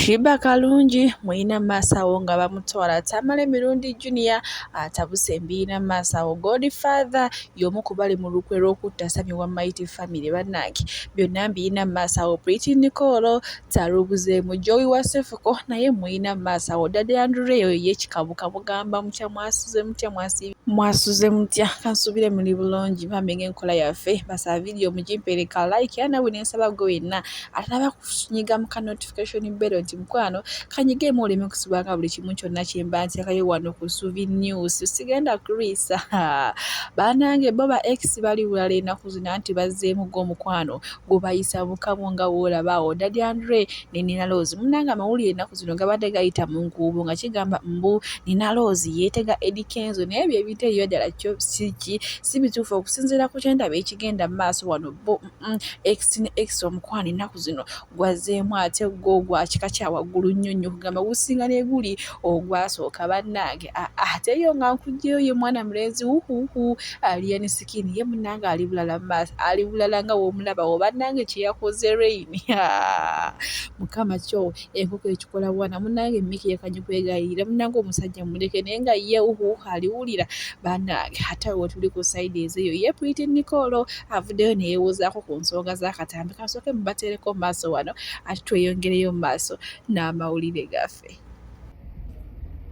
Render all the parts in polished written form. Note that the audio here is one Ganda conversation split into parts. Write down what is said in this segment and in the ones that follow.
Shiba kalungi mwina masawo nga bamutwala Tamale Mirundi Jr atabuse embiina masawo Godfather y'omu ku bali mu lukwe lw'okutta Sammy wa Mighty Family bannange byonna mbiina masawo Pretty Nicole talubuzeemu Joey wa Sefuko naye mwina masawo Daddy Andrew ye kikabuka mugamba mutya mwasuze mutya kansubire muli bulungi bamenye enkola yaffe basa video mugimpereka like yana bwe nensaba go yenna atalaba kusunyiga mu ka notification bell nti mukwano kanyigemu oleme kusubanga buli kimu kyonna kyemba nteekayo wano ku Suvi News sigenda Krisa banange boba ex bali bulala ennaku zino anti bazzeemu g'omukwano gubayisa mukamu nga woolabaawo Daddy Andre ne Nina Rose munanga amawulire ennaku zino gabadde gayita mu nkuubo nga kigamba mbu Nina Rose yeetega Eddie Kenzo naye bye biteeyo ddala kyo si bituufu okusinziira ku kyendaba ekigenda mu maaso wano bo ex ne ex omukwano ennaku zino gwazzeemu ate gwo gwa kika kya waggulu nnyo nnyo kugamba gusinga ne guli ogwasooka bannange ate yo nga nkugyeyo ye mwana mulenzi wuhuhu aliya ne sikini ye munnange ali bulala mu maaso ali bulala nga w'omulaba wo bannange kye yakoze Rain mukama kyo enkoko ekikola bwana munnange Miki yakanye kwegayirira munnange omusajja muleke naye nga ye wuhuhu aliwulira bannange ate we tuli ku sayidi ezeyo ye Pretty Nicole avuddeyo ne yeewozaako ku nsonga z'akatambi kasooke mubateereko mu maaso wano ate tweyongereyo mu maaso n'amawulire gaffe.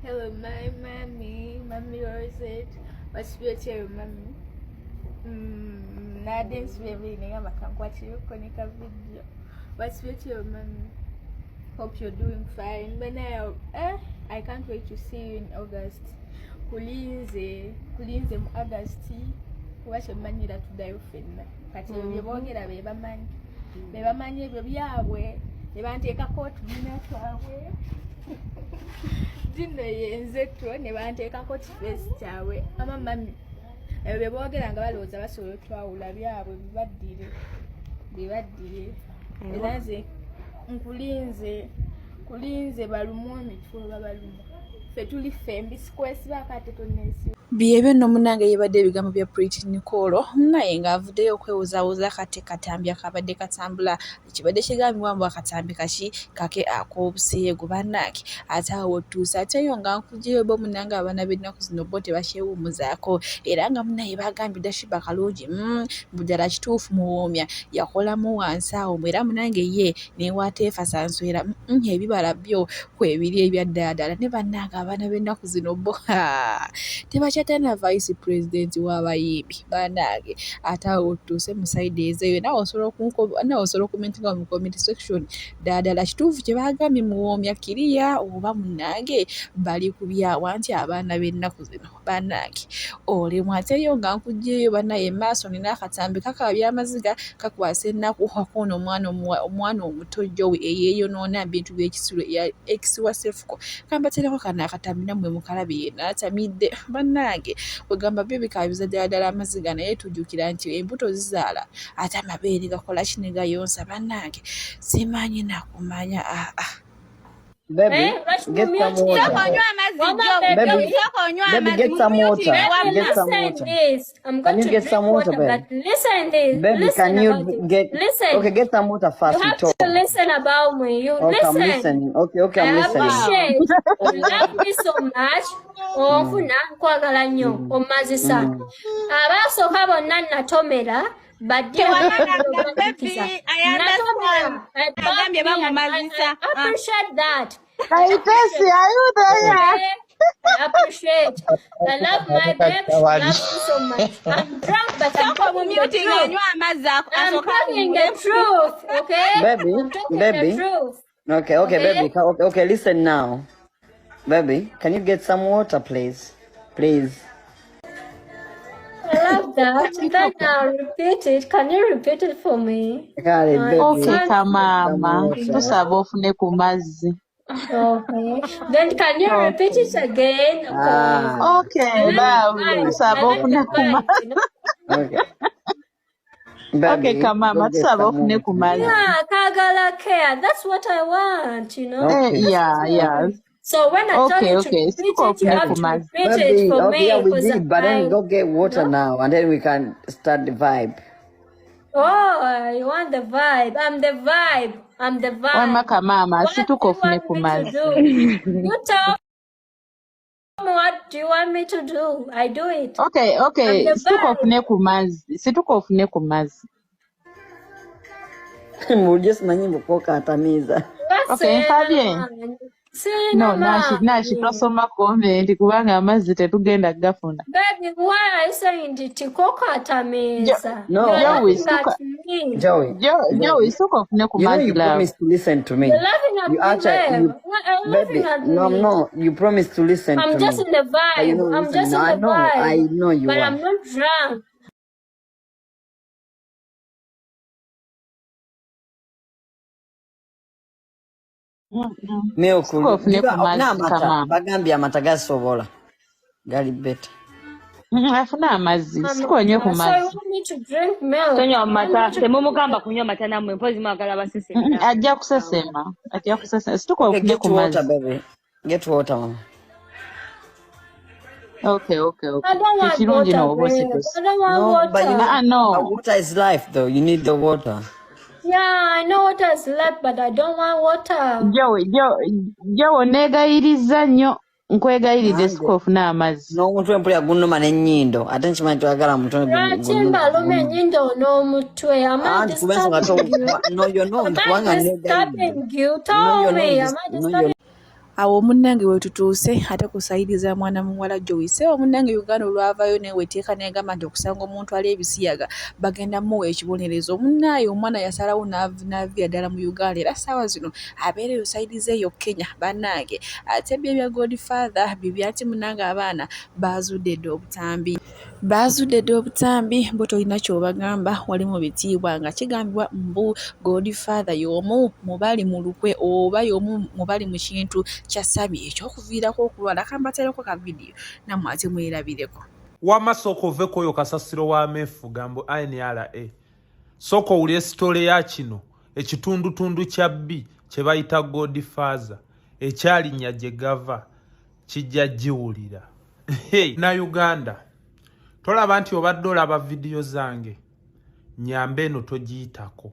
Hello, my mommy Rosette. What's your cherry, mommy? Nadin's baby, I'm watching you connect video. What's your cherry, mommy? Hope you're doing fine. But now, I can't wait to see you in August. Kulinze mu August. Wache manyira tudayo fenna. Kati byebongera bebamanyi ebyo byabwe ne banteekako otubiina twabwe dino yenzetto ne banteekako kifeesi kyabwe amamami ebyo bye boogera nga balowooza basobola otwawula byabwe bibaddire era nze nkulinze balumu emitwe oba balumu ffe tuli fembi sikwesibaako ate tonneesi byebyo nno munnange yebadde ebigambo bya Pretty Nicole naye ng'avuddeyo okwewuzawuza kate katambi akabadde katambula kibadde kigambibwa mbu akatambi kaki kake ak'obuseegu bannange ate awo otuusa ate yo nga nkugyeyo bo munnange abaana b'ennaku zino bo tebakyewumuzaako era nga munnaye bagambye Dashiba kalungi buddala kituufu muwoomya yakolamu wansi awo era munnange ye newateefa sanswera ebibala byo kwebiri ebyaddala ne bannange abaana b'ennaku zino bo tebakyatana vice president w'abayimbi bannange ate awo otuuse mu sayidi ezeeyo nawe osobola okumentinga mu comment section ddala kituufu kye bagambye muwoomya kiriya oba munnange bali ku byawa nti abaana b'ennaku zino bannange olemu ate yo nga nkugyeyo bannaye maaso nina akatambi kakabya amaziga kakwasa ennaku wakoona omwana omutojjo we eyeeyonoona bintu by'ekisulo ya ex wa Sefuko kambatereko kana akatambi nammwe mukalabe yenna atamidde bannange wegamba byo bikabiza ddala amaziga naye tujjukira nti embuto zizaala ate amabeere gakola kine gayonsa bannange simanyi nakumanya Baby, get some water. Baby, get some water. Get some water. Can you get some water, baby? Listen this. Baby, can you get? Okay, get some water first. You have to listen about me. You okay, listen. I'm listening. Okay, I'm listening. I appreciate you love me so much. Ofuna nkwagala nnyo omazisa. Abasooka bonna natomera badde I appreciate that. Are you there? I appreciate. I love my babes. I love you so much. I'm drunk, but I'm talking the truth. I'm talking the truth, okay? Baby, I'm talking baby. the truth. Okay, baby. Okay, listen now. Baby, can you get some water, please? Please. I love that. Then I'll repeat it. Can you repeat it for me? Got it, baby. Okay, kamama. Tusaba ofune ku mazzi. Okay. Then can you repeat it again? Okay, tusaba ofune ku mazzi. Okay. Okay, kamama. Tusaba ofune ku mazzi. Yeah, kagala care. That's what I want, you know? Okay. Yeah. So when I tell you to repeat it, you have to repeat it for me. Yeah, we did, but then go get water now, and then we can start the vibe. Oh, you want the vibe? I'm the vibe. I'm the vibe. Wamaka mama, What do you situkofune want me to kumazi. do? You tell me what do you want me to do? I do it. Okay, I'm the situkofune vibe. kumazi. Situkofune kumazi. Mujesi manyi mbukoka atamiza. Okay, Fabien. No, nashi tosoma comment kubanga amazzi tetugenda gafuna. Baby, why are you saying Tikoka No, You're Joey, laughing at me. Joey, situkofune kumazi you love. promised to listen to me. You're laughing at You me, actually, babe. Why are you baby, laughing at me? no, you promised to listen to me. I'm just in the But you vibe. know, I'm just in I the know vibe. you But are. I'm not drunk. Situkofune kumazi kama. Bagambi amata gasobola. Gali better. Afuna amazzi. Sikonywe So you kumazi. want me to drink milk? Tonya mata temumugamba kunywa mata namwe mpozi mwagala basesema. Ajja kusesema. Okay, Situkofune get water, kumazi. baby. Get water, mama. Okay. I don't want Kirungi water, no babe. bose. I don't want No, water. but you know, No. water is life, though. You need the water. Yeah, I know water is left, but I don't want water. Joe negayiriza nnyo nkwegayiridde Nange. sikoofuna amazzi. N'omuntu empulira gunnuma n'ennyindo. Ate nkimanyi twagala mutono Ratimba lume nyindo no mutwe. Am I disturbing you? No, you're not. Am I disturbing you? Tell me, am I disturbing you? Awo munnange wetutuuse ate kusayiriza mwana muwala Joyce munnange Uganda olwavayo newe teeka negamba nti okusanga omuntu ali ebisiyaga bagenda muwa ekibonerezo munnaye omwana yasalawo n'avira ddala mu Uganda era ssaawa zino abeereyo sayiriza eyo Kenya bannange ate bye Godfather bibya nti munnange abaana baazudde dda obutambi bo tolina ky'obagamba wali mu bitiibwa nga kigambibwa mbu Godfather y'omu mubali mulukwe oba y'omu mubali mu kintu kya Sammy ekyokuviirako okulwala kambatereko ka vidiyo nammwe ate mwerabireko. Wama soko oveko oyo kasasiro wa mefu gambo INRA soko owulire sitole ya kino ekitundutundu kya bbi kye bayita Godfather ekyalinnya gye gava kijja giwulira. Na Uganda tolaba nti obadde olaba vidiyo zange nyambe eno togiyitako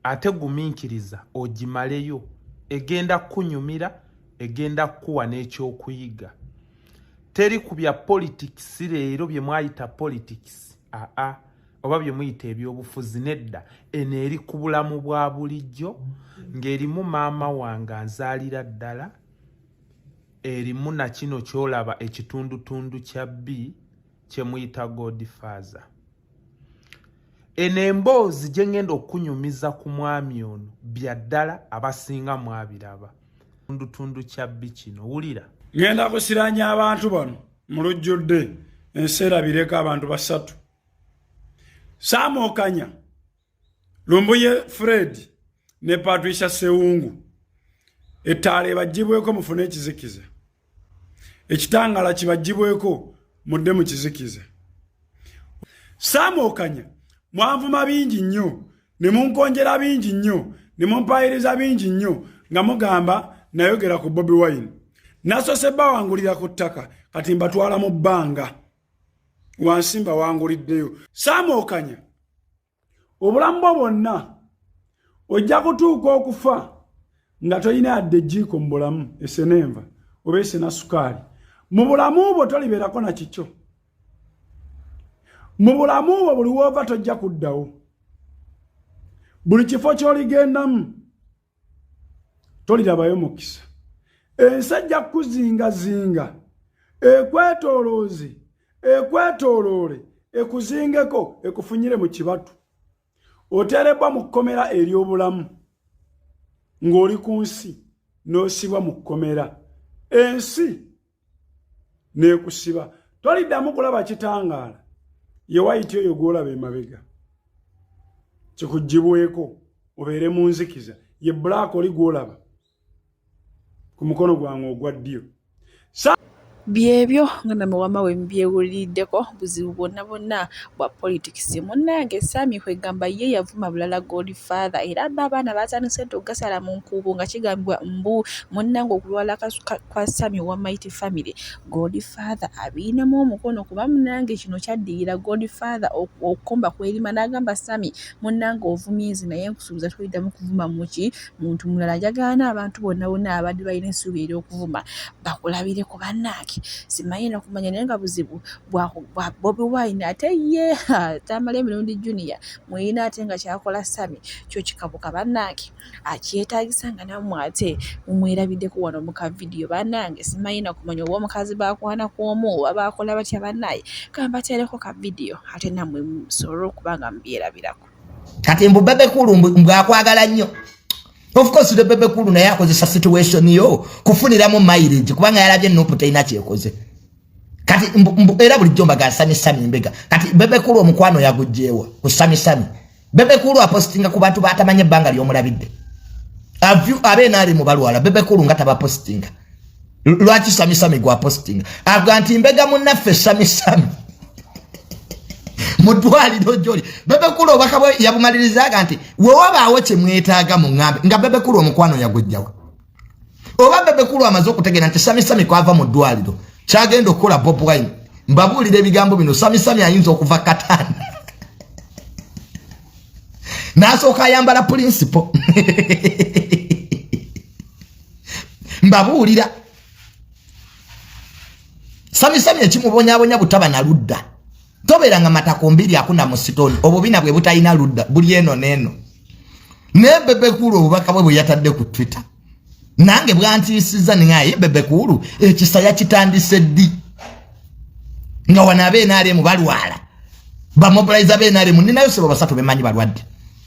ate gumiikiriza ogimaleyo egenda kunyumira egenda kuwa n'ekyokuyiga. Teri ku bya politics leero bye mwayita politics oba bye muyita ebyobufuzi nedda eno eri ku bulamu bwa bulijjo ng'erimu maama wange anzaalira ddala erimu na kino kyolaba ekitundutundu kya bbi kye muyita Godfather. Eno emboozi gye ngenda okunyumiza ku mwami ono bya ddala abasinga mwabiraba. Tundu kya bbi kino wulira. Ngenda kusiranya abantu bano mu lujjudde enseera bireka abantu basatu. Sammy Okanya, Lumbuye Fred ne Patricia Sewungu ettaala bagibweko mufune ekizikiza. Ekitangala kibagibweko mudde mu kizikiza. Sammy Okanya mwanvuma bingi nnyo ne munkonjera bingi nnyo ne mumpayiriza bingi nnyo nga mugamba nayogera ku Bobi Wine. Nasose bawangulira ku ttaka kati mbatwala mu bbanga wansimba wanguliddeyo. Sammy Okanya obulamu bwo bwonna ojja kutuuka okufa nga tolina yadde ejjiiko mu bulamu esenenva oba esena sukaali. Mu bulamu bwo tolibeerako na kikyo. Mu bulamu bwo buli woova tojja kuddawo. Buli kifo ky'oligendamu tolirabayo mukisa. Ensajja kuzingazinga ekwetooloole ekuzingeko ekufunyire mu kibatu oterebwa mu kkomera ery'obulamu ng'oli ku nsi n'osibwa mu kkomera ensi n'ekusiba toliddamu kulaba kitangaala ye wayiti oyo gw'olaba emabega kikugibweko obeere mu nzikiza ye black oli gw'olaba ku mukono gwange ogwa ddyo. byebyo nga namuwama we mbyewuliddeko buzibu bwonna bwa politics munnange Sammy kwegamba ye yavuma bulala Godfather era abaana batandise okugasala mu nkuubo nga kigambibwa mbu munnange okulwala kwa Sammy wa Mighty Family Godfather abiinamu omukono kuba munnange kino kyaddirira Godfather okukomba kw'erima n'agamba Sammy munnange ovumyezi naye nkusuubiza tuliddamu kuvuma muki muntu mulala jagaana abantu bonna abadde balina essuubi ery'okuvuma bakulabire ku bannange simanyi nakumanya naye nga buzibu bwa Bobi Wine ate ye Tamale Mirundi Jr mweyina ate nga kyakola Sammy kyo kikabuka bannange akyetaagisa nga nammwe ate mumwerabiddeko wano mu ka video bannange simanyi nakumanya oba omukazi baakwana kw'omu oba baakola batya bannaye kambateereko ka video ate nammwe musobole okuba nga mubyerabirako kati mbu bebe kulu mbwakwagala nnyo. Of course the bebe kulu naye akozesa situation yo kufuniramu mileage kubanga yalabye Nuupu teyina kyekoze. Kati era bulijjo mbaga Sammy mbega. Kati bebe kulu omukwano yagujjeewa ku Sammy. Bebe kulu apostinga ku bantu batamanye ebbanga ly'omulabidde. Abenaali mu balwala bebe kulu nga tabapostinga. Lwaki Sammy gwa postinga. Avuga nti mbega munnaffe Sammy. Mudwaliro joli bebe kulu bakabwe yabumalirizaga nti we wabaawo kye mwetaaga mu ngambe nga bebe kulu omukwano yagujjawa oba bebe kulu amaze okutegeera nti Sammy kwava mu ddwaliro kyagenda okukola Bob Wine mbabuulira ebigambo bino Sammy ayinza okuva Katani n'asooka ayambala principal mbabuulira Sammy ekimubonyabonya butaba na ludda tobera nga matako mbiri akuna mu sitoni obubina bwe butayina ludda buli eno neno ne bebe kulu obubaka bwe yatadde ku Twitter nange bwantisiza ngaye bebe kulu ekisaya kitandise ddi nga wanabe naale mu balwala ba mobilize abenaale mu ninayo sebo basatu bemanyi balwadde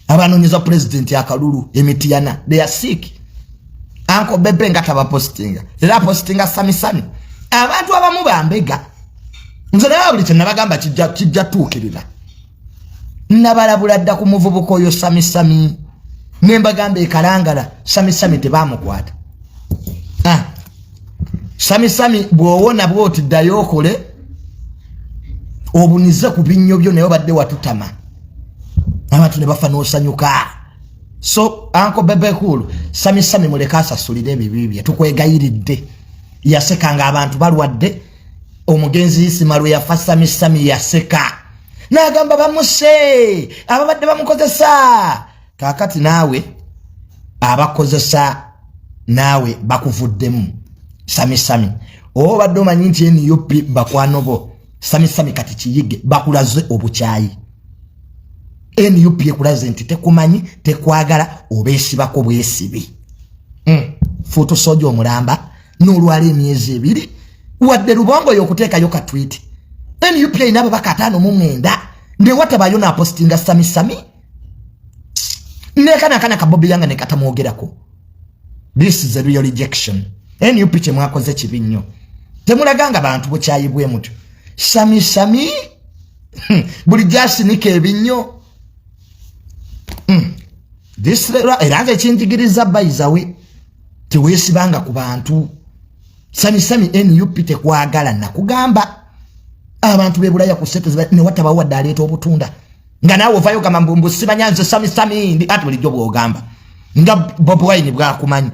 abanonyeza president yakalulu emitiana they are sick anko bebe ngata ba postinga era postinga Sammy abantu abamu bambega nzole abuli kyenabagamba kijja tuukirira nabalabula dda ku muvubuko oyo Sammy nembagamba ekalangala Sammy tebamukwata Sammy bw'owona bw'oti ddayo okole obunize ku binnyo byo naye obadde watutama abantu ne bafa n'osanyuka so anko bebe kulu Sammy muleka asasulire ebibi bye tukwegayiridde yasekanga abantu balwadde omugenzi isimalu yafa Sammy yaseka nagamba bamuse ababadde bamukozesa kakati naawe abakozesa naawe bakuvuddemu Sammy obadde omanyi nti NUP bakwanobo Sammy kati kiyige bakulaze obukyayi NUP ekulaze nti tekumanyi tekwagala obeesibako bwesibi futu sojo omulamba n'olwala emyezi ebiri wadde lubongo yokuteekayo ka tweet NUP inabo bakatano mu mwenda nde watabayo na postinga Sammy nekana kabobi yanga nekatamwogerako. This is a real rejection. NUP kye mwakoze kibi nnyo temulaganga bantu bukyayibwe mutu Sammy buli jasinika ebinnyo this era ekinjigiriza bayizawe teweesibanga ku bantu Sammy NUP tekwagala nakugamba abantu bebulaya ku setze ne watabawa daleeta obutunda nga nawe ovayo gamba mbumbu sibanyanze Sammy ndi ati bulijjo bwogamba nga Bob Wine bwakumanyi